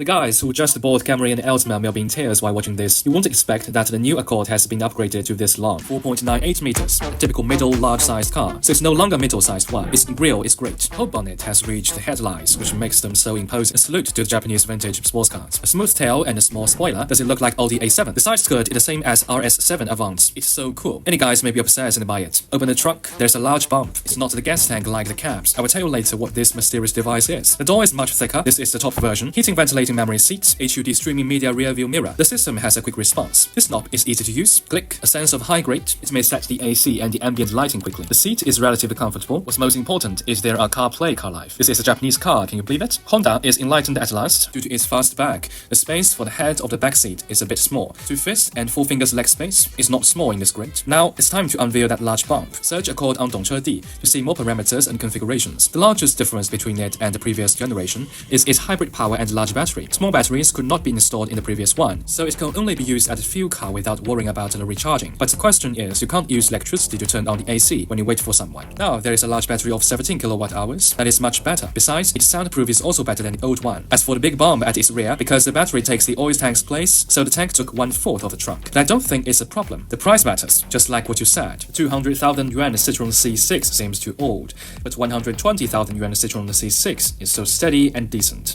The guys who just bought Camry and Altima may be in tears while watching this. You won't expect that the new Accord has been upgraded to this long, 4.98 meters, a typical middle large-sized car. So it's no longer middle-sized one. Its grille is great. Whole bonnet has reached the headlights, which makes them so imposing. A salute to the Japanese vintage sports cars. A smooth tail and a small spoiler. Does it look like Audi A7? The side skirt is the same as RS7 Avant. It's so cool. Any guys may be obsessed and buy it. Open the trunk. There's a large bump. It's not the gas tank like the cabs. I will tell you later what this mysterious device is. The door is much thicker. This is the top version. Heating, ventilating memory seats. HUD streaming media rear view mirror. The system has a quick response. This knob is easy to use. Click. A sense of high grade. It may set the AC and the ambient lighting quickly. The seat is relatively comfortable. What's most important is there are CarPlay car life. This is a Japanese car, can you believe it? Honda is enlightened at last due to its fast back. The space for the head of the back seat is a bit small. 2 fists and 4 fingers leg space is not small in this grid. Now it's time to unveil that large bump. Search Accord on Dongchedi to see more parameters and configurations. The largest difference between it and the previous generation is its hybrid power and large battery. Small batteries could not be installed in the previous one, so it can only be used at a fuel car without worrying about the recharging. But the question is, you can't use electricity to turn on the AC when you wait for someone. Now, there is a large battery of 17 kilowatt hours. That is much better. Besides, its soundproof is also better than the old one. As for the big bump at its rear, because the battery takes the oil tank's place, so the tank took 1/4 of the trunk. But I don't think it's a problem. The price matters, just like what you said. 200,000 yuan Citroen C6 seems too old, but 120,000 yuan Citroen C6 is so steady and decent.